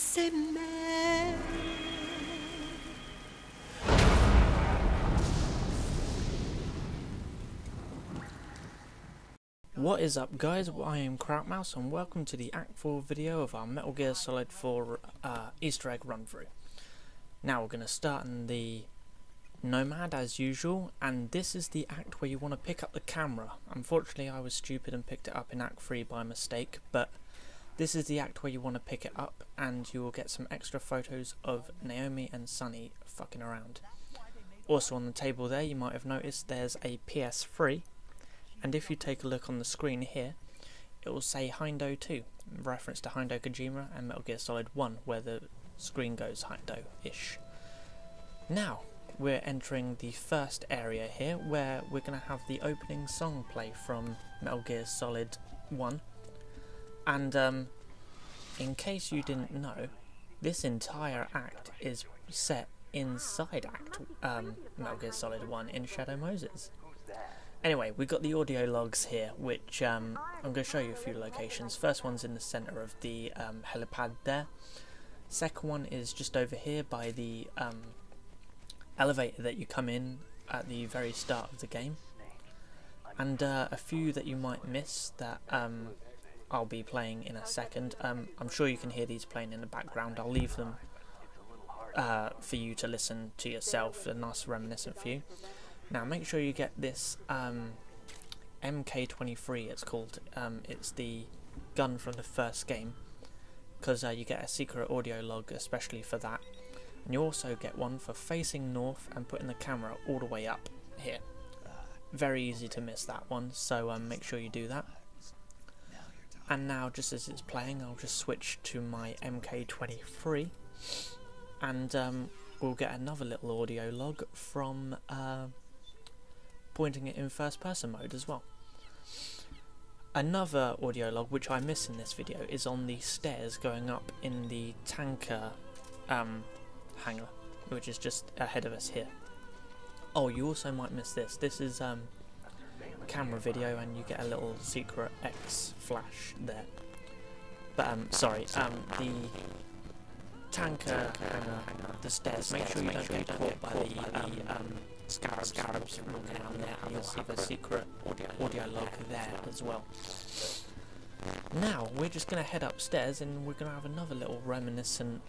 Cement. What is up, guys? I am Krautmouse and welcome to the Act 4 video of our Metal Gear Solid 4 Easter egg run through. Now we're going to start in the Nomad as usual, and this is the act where you want to pick up the camera. Unfortunately I was stupid and picked it up in Act 3 by mistake, but this is the act where you want to pick it up and you will get some extra photos of Naomi and Sunny fucking around. Also on the table there you might have noticed there's a PS3, and if you take a look on the screen here it will say Heindo 2, in reference to Hideo Kojima and Metal Gear Solid 1, where the screen goes Heindo-ish. Now we're entering the first area here where we're going to have the opening song play from Metal Gear Solid 1, and in case you didn't know, this entire act is set inside Metal Gear Solid 1 in Shadow Moses. Anyway, we've got the audio logs here, which I'm going to show you a few locations. First one's in the centre of the helipad there. Second one is just over here by the elevator that you come in at the very start of the game. And a few that you might miss that I'll be playing in a second. I'm sure you can hear these playing in the background. I'll leave them for you to listen to yourself, a nice reminiscent for you. Now make sure you get this MK23 it's called. It's the gun from the first game, because you get a secret audio log especially for that. And you also get one for facing north and putting the camera all the way up here. Very easy to miss that one, so make sure you do that. And now, just as it's playing, I'll just switch to my MK23 and we'll get another little audio log from pointing it in first person mode as well. Another audio log which I miss in this video is on the stairs going up in the tanker hangar, which is just ahead of us here. Oh, you also might miss this. This is camera video and you get a little secret X flash there. But sorry, the tanker hangar, the stairs, make sure you don't get caught by the scarabs walking down there, and you'll see the secret audio log there as well. Now we're just going to head upstairs and we're going to have another little reminiscent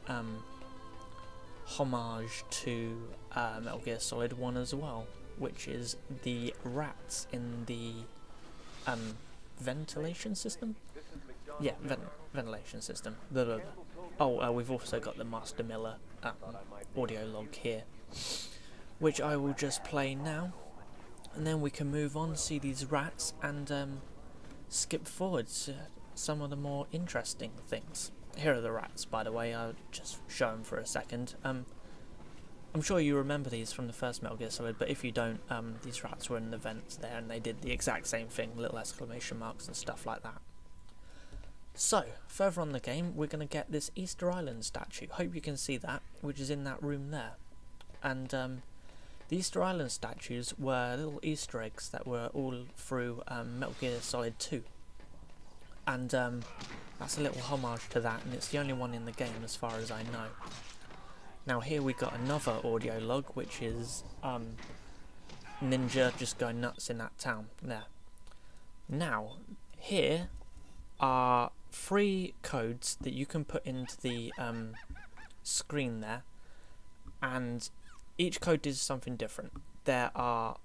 homage to Metal Gear Solid 1 as well, which is the rats in the ventilation system? Yeah, ventilation system. Oh, we've also got the Master Miller audio log here, which I will just play now, and then we can move on, see these rats, and skip forwards to some of the more interesting things. Here are the rats, by the way. I'll just show them for a second. I'm sure you remember these from the first Metal Gear Solid, but if you don't, these rats were in the vents there and they did the exact same thing, little exclamation marks and stuff like that. So, further on the game, we're going to get this Easter Island statue. Hope you can see that, which is in that room there. And the Easter Island statues were little Easter eggs that were all through Metal Gear Solid 2. And that's a little homage to that, and it's the only one in the game as far as I know. Now here we got another audio log, which is Ninja just going nuts in that town there. Now here are 3 codes that you can put into the screen there, and each code is something different. There are,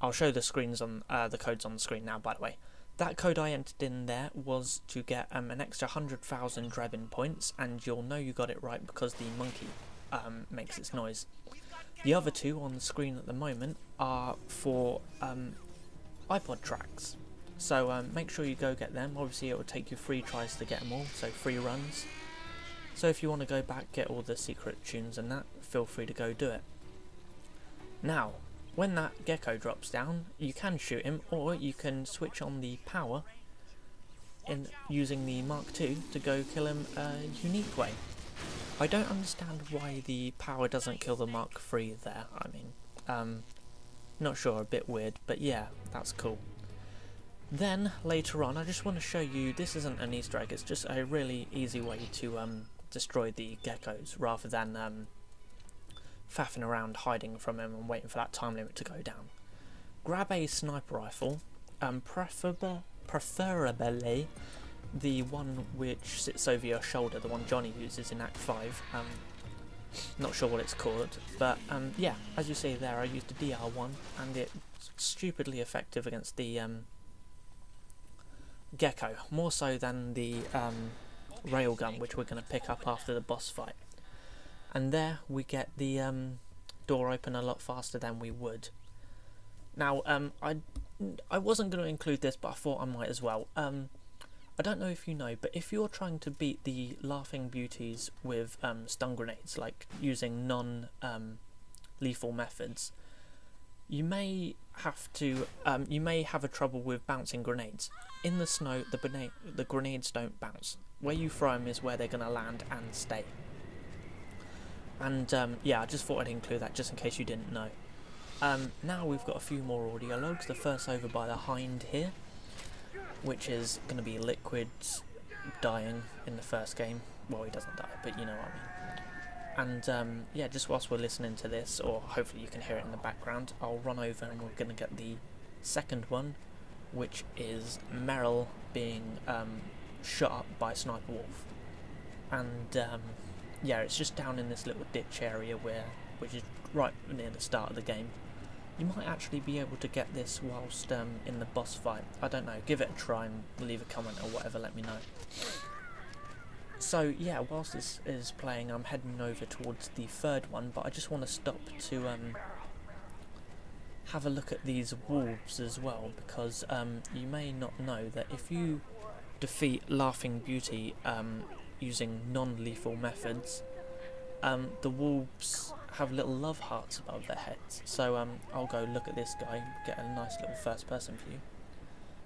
I'll show the screens on the codes on the screen now, by the way. That code I entered in there was to get an extra 100,000 Drebin points, and you'll know you got it right because the monkey makes its noise. The other 2 on the screen at the moment are for iPod tracks, so make sure you go get them. Obviously it will take you 3 tries to get them all, so 3 runs. So if you want to go back, get all the secret tunes and that, feel free to go do it. Now, when that gecko drops down, you can shoot him, or you can switch on the power in using the Mark II to go kill him a unique way. I don't understand why the power doesn't kill the Mark III there. I mean, not sure, a bit weird, but yeah, that's cool. Then later on, I just want to show you, this isn't an Easter egg, it's just a really easy way to destroy the geckos rather than faffing around hiding from him and waiting for that time limit to go down. Grab a sniper rifle, preferably the one which sits over your shoulder, the one Johnny uses in Act 5. Not sure what it's called, but yeah, as you see there, I used a DR1 and it's stupidly effective against the gecko, more so than the railgun, which we're going to pick up after the boss fight. And there we get the door open a lot faster than we would. Now, I wasn't going to include this, but I thought I might as well. I don't know if you know, but if you're trying to beat the Laughing Beauties with stun grenades, like using non-lethal methods, you may have a trouble with bouncing grenades. In the snow, the grenades don't bounce. Where you throw them is where they're going to land and stay. And yeah, I just thought I'd include that just in case you didn't know. Now we've got a few more audio logs. The first over by the Hind here, which is going to be Liquid dying in the first game. Well, he doesn't die, but you know what I mean. And yeah, just whilst we're listening to this, or hopefully you can hear it in the background, I'll run over and we're going to get the second one, which is Meryl being shot up by Sniper Wolf. And yeah, it's just down in this little ditch area which is right near the start of the game. You might actually be able to get this whilst in the boss fight. I don't know, give it a try and leave a comment or whatever, let me know. So yeah, whilst this is playing, I'm heading over towards the third one, but I just want to stop to have a look at these wolves as well, because you may not know that if you defeat Laughing Beauty using non-lethal methods, the wolves have little love hearts above their heads. So I'll go look at this guy, get a nice little first person view.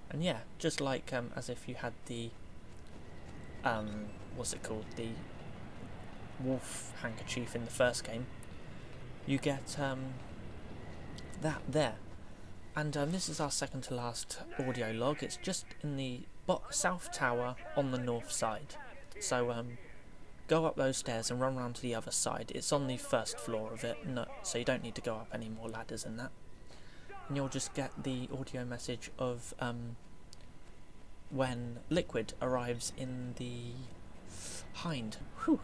And yeah, just like as if you had the what's it called, the wolf handkerchief in the first game, you get that there. And this is our second to last audio log. It's just in the south tower on the north side. So go up those stairs and run around to the other side. It's on the first floor of it, so you don't need to go up any more ladders than that. And you'll just get the audio message of when Liquid arrives in the Hind. Whew.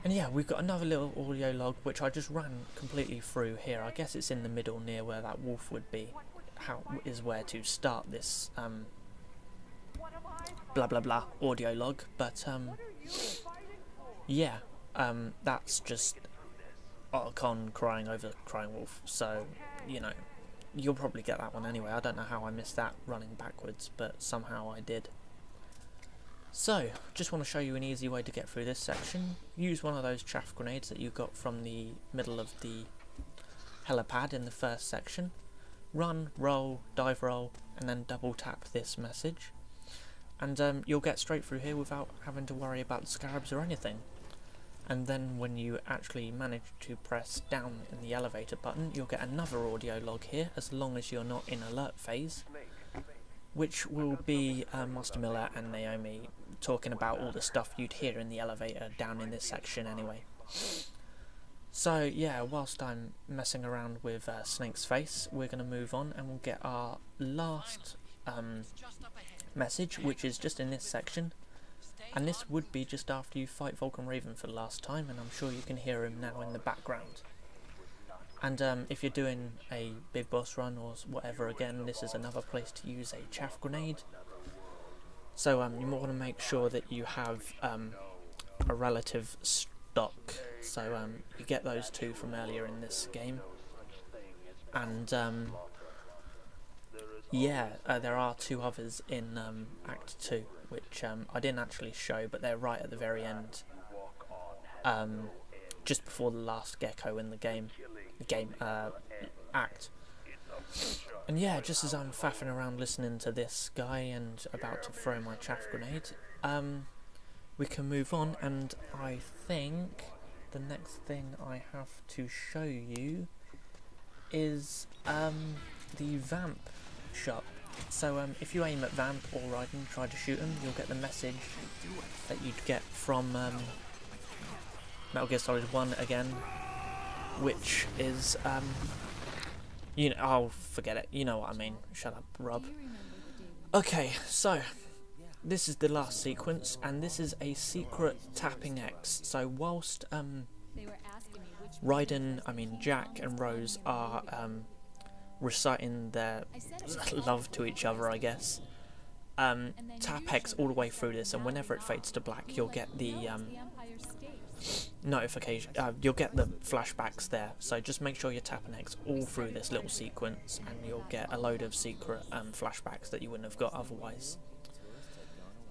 And yeah, we've got another little audio log which I just ran completely through here. I guess it's in the middle near where that wolf would be. How is where to start this blah blah blah audio log, but yeah, that's just Otacon crying over Crying Wolf, so you know, you'll probably get that one anyway. I don't know how I missed that running backwards, but somehow I did. So, just want to show you an easy way to get through this section. Use one of those chaff grenades that you got from the middle of the helipad in the first section. Run, roll, dive roll, and then double tap this message. And you'll get straight through here without having to worry about the scarabs or anything. And then when you actually manage to press down in the elevator button, you'll get another audio log here, as long as you're not in alert phase, which will be Master Miller and Naomi talking about all the stuff you'd hear in the elevator down in this section anyway. So yeah, whilst I'm messing around with Snake's face, we're going to move on and we'll get our last message, which is just in this section. And this would be just after you fight Vulcan Raven for the last time, and I'm sure you can hear him now in the background. And if you're doing a big boss run or whatever, again, this is another place to use a chaff grenade. So you might want to make sure that you have a relative stock. So you get those two from earlier in this game. And yeah, there are two others in Act 2, which I didn't actually show, but they're right at the very end, just before the last gecko in the act. And yeah, just as I'm faffing around listening to this guy and about to throw my chaff grenade, we can move on, and I think the next thing I have to show you is the vamp shop. So if you aim at Vamp or Raiden and try to shoot him, you'll get the message that you'd get from Metal Gear Solid 1 again, which is, you know, oh, forget it, you know what I mean, shut up, Rob. Okay, so, this is the last sequence, and this is a secret tapping X. So whilst Jack and Rose are reciting their love to each other, I guess, tap X all the way through this, and whenever it fades to black, you'll get the notification, you'll get the flashbacks there. So just make sure you're tapping X all through this little sequence, and you'll get a load of secret flashbacks that you wouldn't have got otherwise.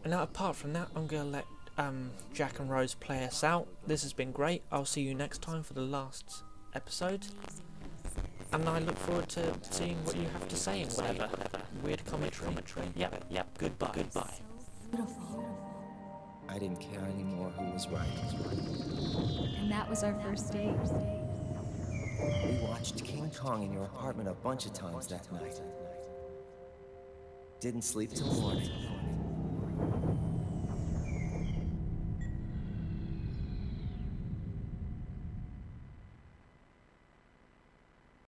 And now, apart from that, I'm going to let Jack and Rose play us out. This has been great. I'll see you next time for the last episode. And I look forward to seeing what you have to say and whatever. Weird commentary. Yep, goodbye. I didn't care anymore who was right. And that was our first date. We watched King Kong in your apartment a bunch of times that night. Didn't sleep till morning.